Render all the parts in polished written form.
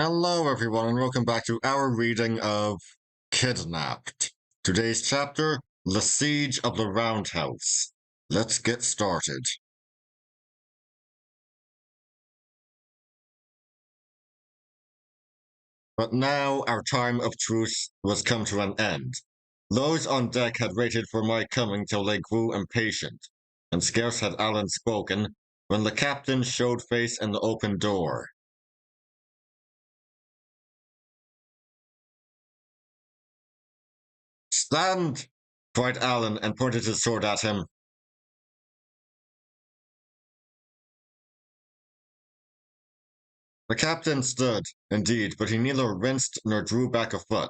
Hello, everyone, and welcome back to our reading of Kidnapped. Today's chapter, The Siege of the Roundhouse. Let's get started. But now our time of truce was come to an end. Those on deck had waited for my coming till they grew impatient, and scarce had Allen spoken when the captain showed face in the open door. Stand! Cried Allen and pointed his sword at him. The captain stood, indeed, but he neither winced nor drew back a foot.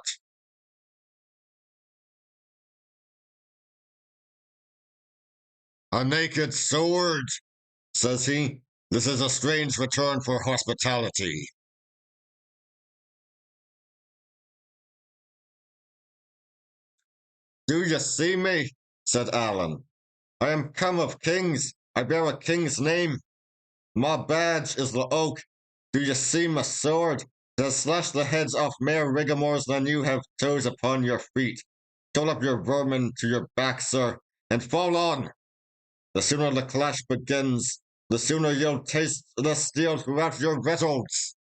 A naked sword, says he. This is a strange return for hospitality. Do you see me? Said Allen. I am come of kings. I bear a king's name. My badge is the oak. Do you see my sword? It has slashed the heads off more rigamores than you have toes upon your feet. Pull up your vermin to your back, sir, and fall on. The sooner the clash begins, the sooner you'll taste the steel throughout your vitals.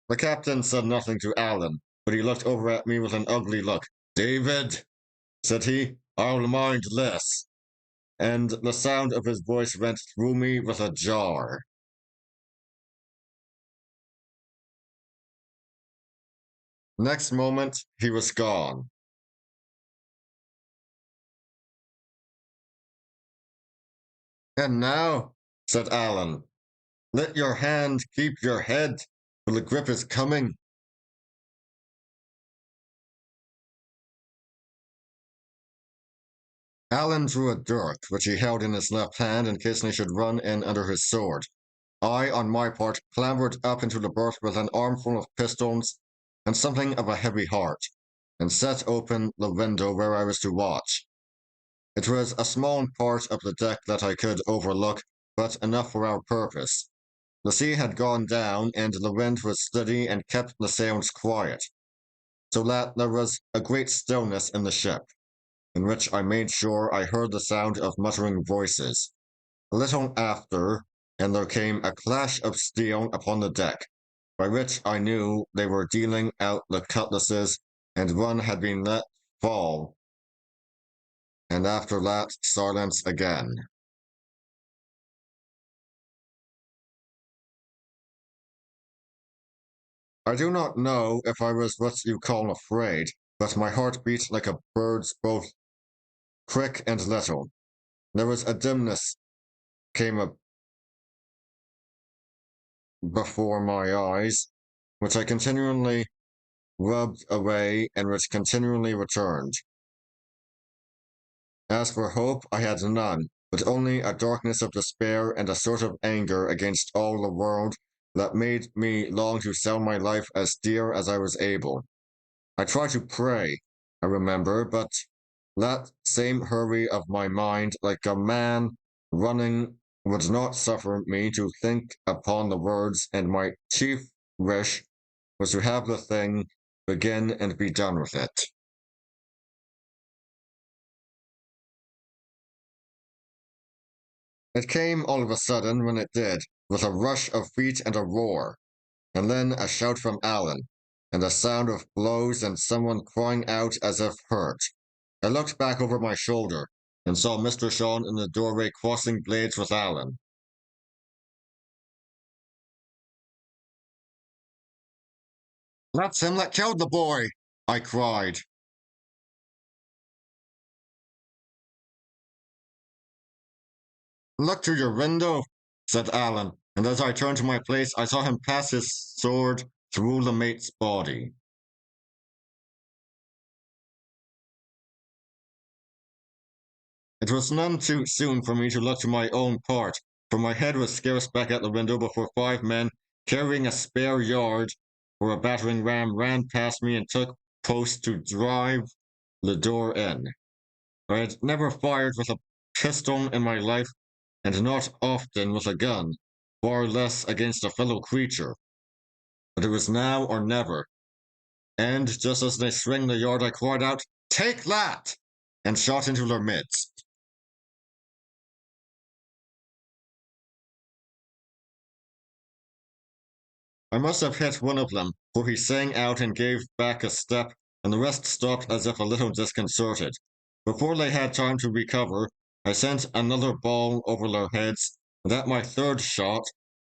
The captain said nothing to Allen, but he looked over at me with an ugly look. David, said he, I'll mind this. And the sound of his voice went through me with a jar. Next moment, he was gone. And now, said Allen, let your hand keep your head, for the grip is coming. Allen drew a dirk, which he held in his left hand in case they should run in under his sword. I, on my part, clambered up into the berth with an armful of pistols and something of a heavy heart, and set open the window where I was to watch. It was a small part of the deck that I could overlook, but enough for our purpose. The sea had gone down, and the wind was steady and kept the sounds quiet, so that there was a great stillness in the ship, in which I made sure I heard the sound of muttering voices. A little after, and there came a clash of steel upon the deck, by which I knew they were dealing out the cutlasses, and one had been let fall, and after that silence again. I do not know if I was what you call afraid, but my heart beat like a bird's, both quick and little. There was a dimness came up before my eyes, which I continually rubbed away and which continually returned. As for hope, I had none, but only a darkness of despair and a sort of anger against all the world that made me long to sell my life as dear as I was able. I tried to pray, I remember, but that same hurry of my mind, like a man running, would not suffer me to think upon the words, and my chief wish was to have the thing begin and be done with it. It came all of a sudden when it did, with a rush of feet and a roar, and then a shout from Allen, and a sound of blows and someone crying out as if hurt. I looked back over my shoulder and saw Mr. Shawn in the doorway crossing blades with Allen. That's him that killed the boy, I cried. Look through your window, said Allen, and as I turned to my place, I saw him pass his sword through the mate's body. It was none too soon for me to look to my own part, for my head was scarce back at the window before 5 men, carrying a spare yard or a battering ram, ran past me and took post to drive the door in. I had never fired with a pistol in my life, and not often with a gun, far less against a fellow creature. But it was now or never, and just as they swung the yard, I cried out, "Take that!" and shot into their midst. I must have hit one of them, for he sang out and gave back a step, and the rest stopped as if a little disconcerted. Before they had time to recover, I sent another ball over their heads, and at my third shot,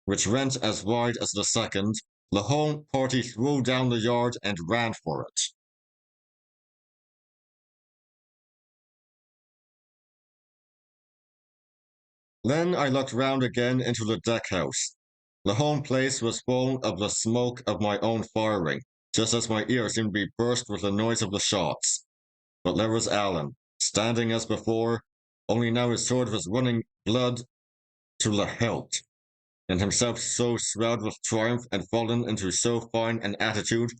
which went as wide as the second, the whole party threw down the yard and ran for it. Then I looked round again into the deck house. The whole place was full of the smoke of my own firing, just as my ears seemed to be burst with the noise of the shots. But there was Alan, standing as before, only now his sword was running blood to the hilt, and himself so swelled with triumph and fallen into so fine an attitude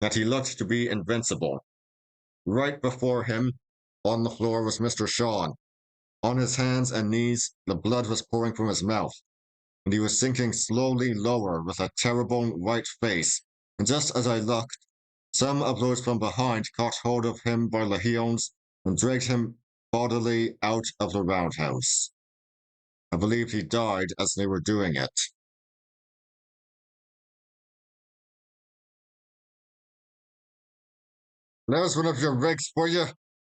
that he looked to be invincible. Right before him, on the floor, was Mr. Shawn. On his hands and knees, the blood was pouring from his mouth, and he was sinking slowly lower with a terrible white face. And just as I looked, some of those from behind caught hold of him by the heels and dragged him bodily out of the roundhouse. I believe he died as they were doing it. "There's one of your rigs for you,"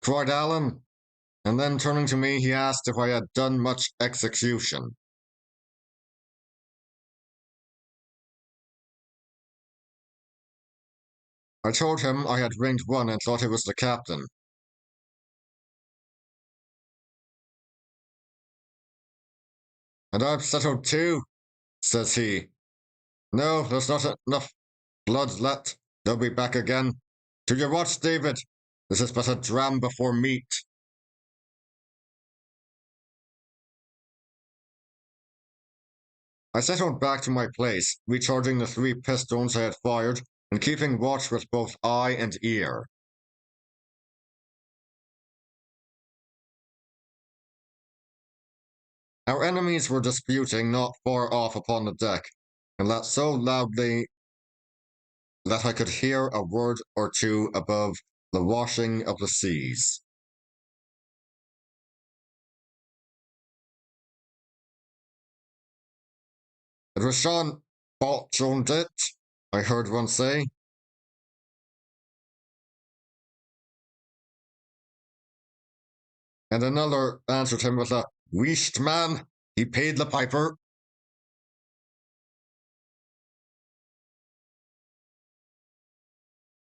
cried Alan, and then turning to me, he asked if I had done much execution. I told him I had ringed one and thought it was the captain. "And I've settled two," says he. "No, there's not enough blood left. They'll be back again. To your watch, David. This is but a dram before meat." I settled back to my place, recharging the three pistols I had fired and keeping watch with both eye and ear. Our enemies were disputing not far off upon the deck, and that so loudly that I could hear a word or two above the washing of the seas. "It was Sean fortuned it," I heard one say, and another answered him with a "Wheesht, man, he paid the piper."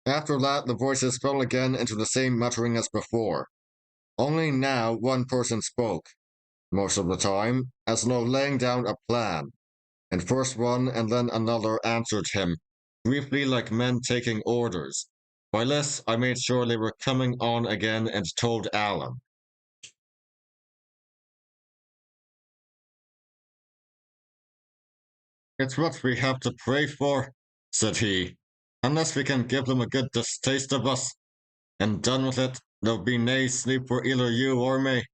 After that, the voices fell again into the same muttering as before. Only now one person spoke, most of the time, as though laying down a plan, and first one and then another answered him, briefly like men taking orders. By this, I made sure they were coming on again and told Alan. "It's what we have to pray for," said he. "Unless we can give them a good distaste of us, and done with it, there'll be nae sleep for either you or me.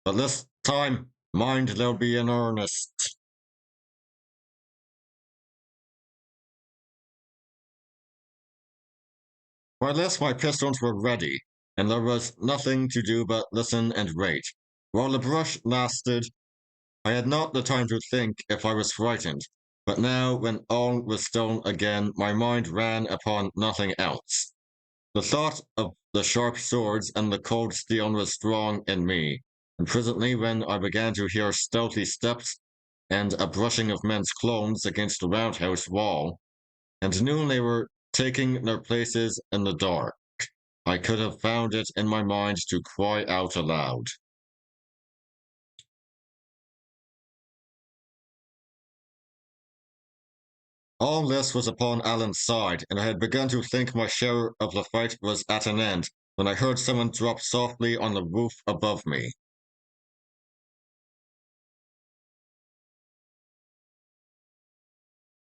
But this time, mind they'll be in earnest." By this my pistols were ready, and there was nothing to do but listen and wait. While the brush lasted, I had not the time to think if I was frightened, but now, when all was still again, my mind ran upon nothing else. The thought of the sharp swords and the cold steel was strong in me, and presently, when I began to hear stealthy steps and a brushing of men's clones against the roundhouse wall, and knew they were taking their places in the dark, I could have found it in my mind to cry out aloud. All this was upon Alan's side, and I had begun to think my share of the fight was at an end, when I heard someone drop softly on the roof above me.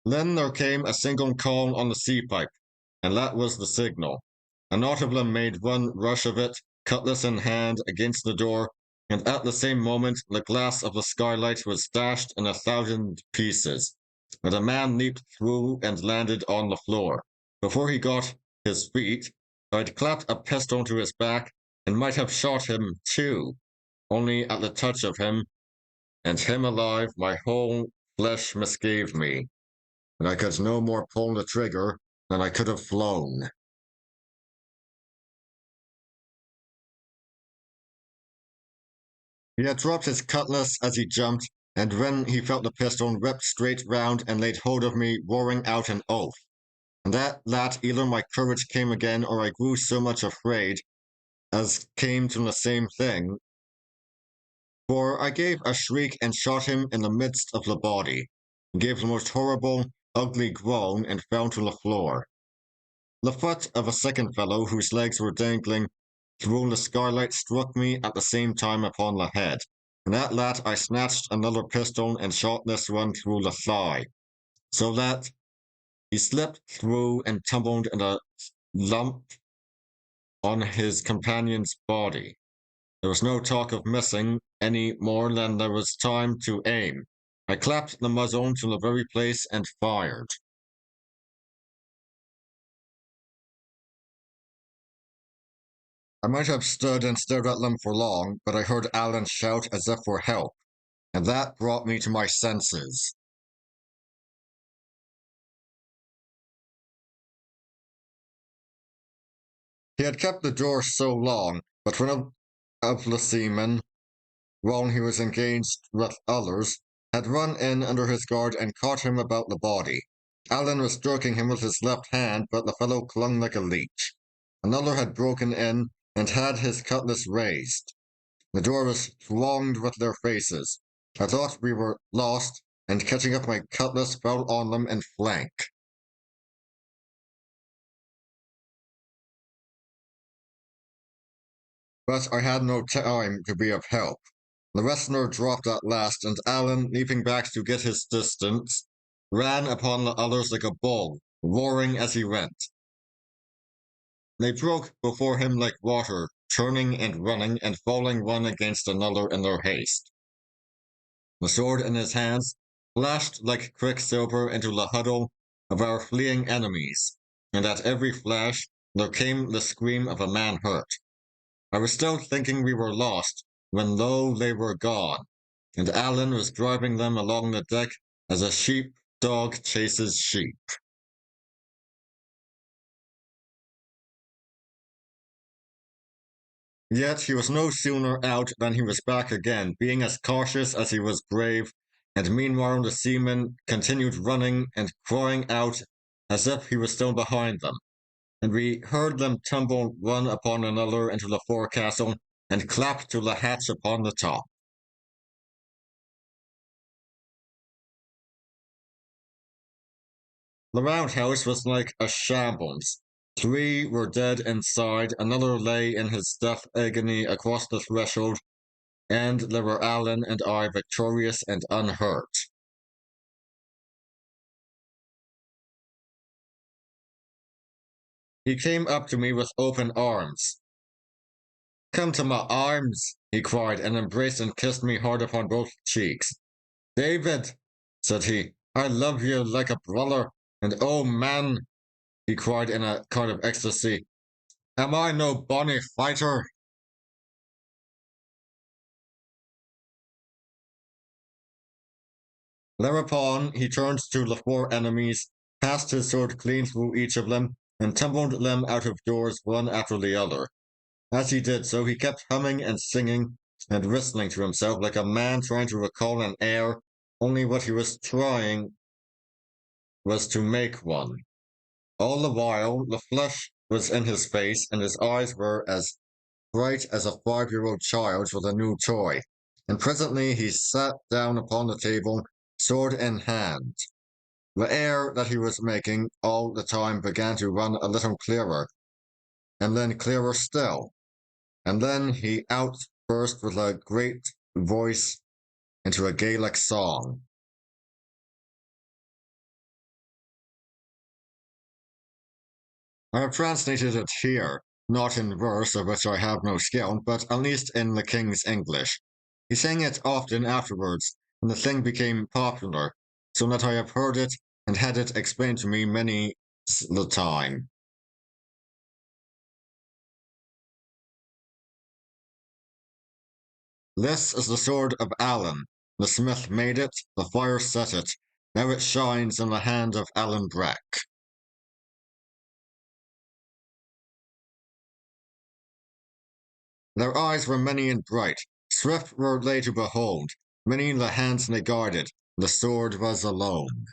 Then there came a single call on the sea pipe, and that was the signal. A knot of them made one rush of it, cutlass in hand, against the door, and at the same moment the glass of the skylight was dashed in 1,000 pieces, and a man leaped through and landed on the floor. Before he got his feet, I'd clapped a pistol to his back and might have shot him too, only at the touch of him, and him alive, my whole flesh misgave me, and I could no more pull the trigger than I could have flown. He had dropped his cutlass as he jumped, and when he felt the pistol whipped straight round and laid hold of me, roaring out an oath. And at that either my courage came again, or I grew so much afraid, as came to the same thing, for I gave a shriek and shot him in the midst of the body, and gave the most horrible, ugly groan, and fell to the floor. The foot of a second fellow, whose legs were dangling through the skylight, struck me at the same time upon the head, and at that I snatched another pistol and shot this one through the thigh, so that he slipped through and tumbled in a lump on his companion's body. There was no talk of missing any more than there was time to aim. I clapped the muzzle to the very place and fired. I might have stood and stared at them for long, but I heard Alan shout as if for help, and that brought me to my senses. He had kept the door so long, but one of the seamen, while he was engaged with others, had run in under his guard and caught him about the body. Alan was stroking him with his left hand, but the fellow clung like a leech. Another had broken in and had his cutlass raised. The door was thronged with their faces. I thought we were lost, and catching up my cutlass, fell on them in flank. But I had no time to be of help. The wrestler dropped at last, and Alan, leaping back to get his distance, ran upon the others like a bull, roaring as he went. They broke before him like water, turning and running, and falling one against another in their haste. The sword in his hands flashed like quicksilver into the huddle of our fleeing enemies, and at every flash there came the scream of a man hurt. I was still thinking we were lost, when lo, they were gone, and Alan was driving them along the deck as a sheep dog chases sheep. Yet he was no sooner out than he was back again, being as cautious as he was brave, and meanwhile the seamen continued running and crying out as if he was still behind them, and we heard them tumble one upon another into the forecastle and clap to the hatch upon the top. The roundhouse was like a shambles. 3 were dead inside, another lay in his death agony across the threshold, and there were Alan and I victorious and unhurt. He came up to me with open arms. Come to my arms, he cried, and embraced and kissed me hard upon both cheeks. David, said he, I love you like a brother, and oh man, he cried in a kind of ecstasy, am I no bonny fighter? Thereupon he turned to the 4 enemies, passed his sword clean through each of them, and tumbled them out of doors one after the other. As he did so, he kept humming and singing and whistling to himself like a man trying to recall an air, only what he was trying was to make one. All the while, the flush was in his face, and his eyes were as bright as a 5-year-old child's with a new toy. And presently he sat down upon the table, sword in hand. The air that he was making all the time began to run a little clearer, and then clearer still. And then he outburst with a great voice into a Gaelic song. I have translated it here. not in verse, of which I have no skill, but at least in the king's English. He sang it often afterwards, and the thing became popular, so that I have heard it and had it explained to me many the time. This is the sword of Allen. The smith made it, the fire set it. Now it shines in the hand of Alan Breck. Their eyes were many and bright. Swift were they to behold. Many the hands they guarded. The sword was alone.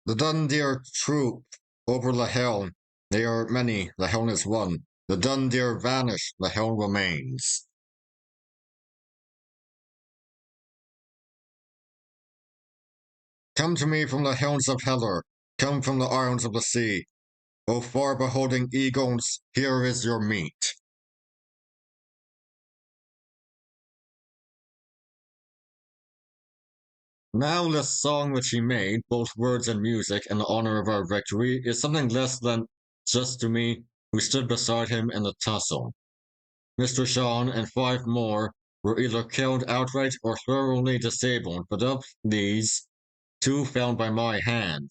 The Dundeer troop over the hill. They are many, the hill is one. The Dundeer vanish, the hill remains. Come to me from the hills of Heller. Come from the islands of the sea. O far beholding eagles, here is your meat. Now this song which he made, both words and music, in honour of our victory, is something less than just to me, who stood beside him in the tussle. Mr. Sean and 5 more were either killed outright or thoroughly disabled, but of these, 2 fell by my hand.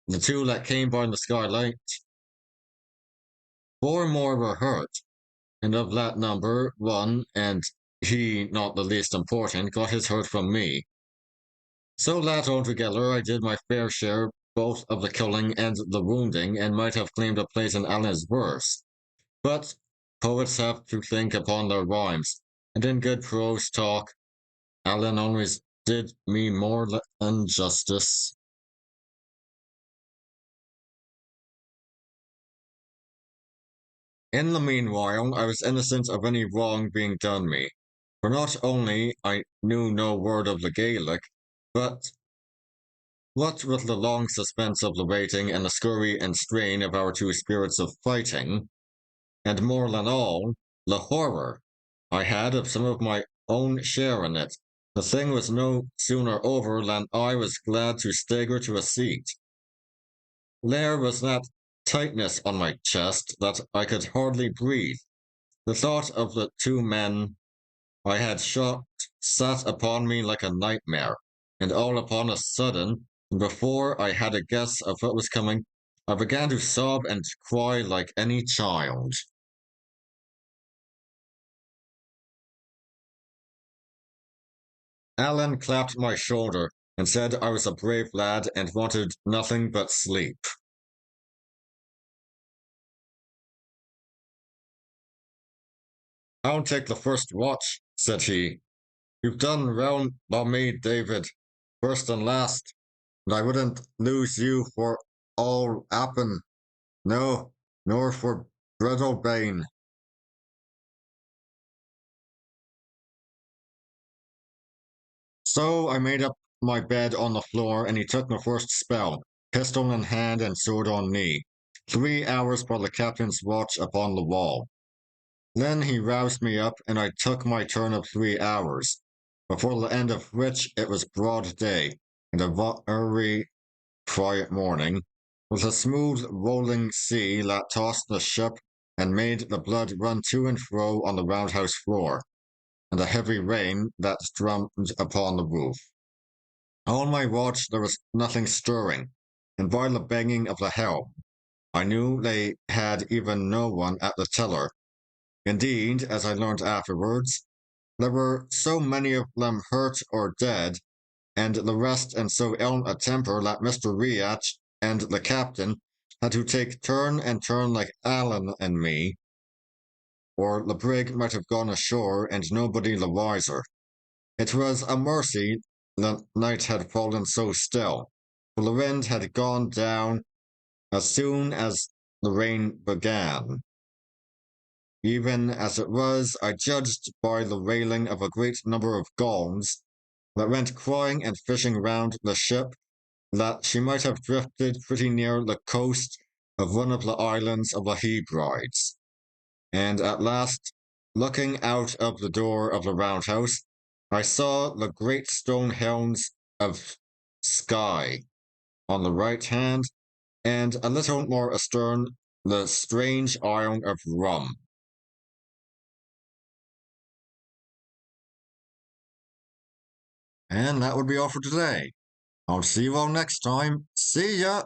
The 2 that came by the skylight, 4 more were hurt, and of that number, 1, and he not the least important, got his hurt from me. So that altogether I did my fair share both of the killing and the wounding, and might have claimed a place in Alan's verse. But poets have to think upon their rhymes, and in good prose talk, Alan always did me more injustice. In the meanwhile, I was innocent of any wrong being done me, for not only I knew no word of the Gaelic, but what with the long suspense of the waiting and the scurry and strain of our 2 spirits of fighting, and more than all, the horror I had of some of my own share in it, the thing was no sooner over than I was glad to stagger to a seat. There was that tightness on my chest that I could hardly breathe. The thought of the 2 men I had shot sat upon me like a nightmare, and all upon a sudden, before I had a guess of what was coming, I began to sob and cry like any child. Alan clapped my shoulder and said I was a brave lad and wanted nothing but sleep. I'll take the first watch, said he. You've done well by me, David, first and last, and I wouldn't lose you for all Appin, no, nor for Breadalbane. So I made up my bed on the floor, and he took the first spell, pistol in hand and sword on knee. 3 hours by the captain's watch upon the wall. Then he roused me up, and I took my turn of 3 hours, before the end of which it was broad day, and a very quiet morning, with a smooth rolling sea that tossed the ship and made the blood run to and fro on the roundhouse floor, and a heavy rain that drummed upon the roof. On my watch there was nothing stirring, and by the banging of the helm, I knew they had even no one at the tiller. Indeed, as I learned afterwards, there were so many of them hurt or dead, and the rest in so ill a temper that Mr. Riach and the captain had to take turn and turn like Allen and me, or the brig might have gone ashore and nobody the wiser. It was a mercy the night had fallen so still, for the wind had gone down as soon as the rain began. Even as it was, I judged by the wailing of a great number of gulls that went crying and fishing round the ship that she might have drifted pretty near the coast of one of the islands of the Hebrides. And at last, looking out of the door of the roundhouse, I saw the great stone helms of Skye, On the right hand, and a little more astern, the strange island of rum. And that would be all for today. I'll see you all next time. See ya!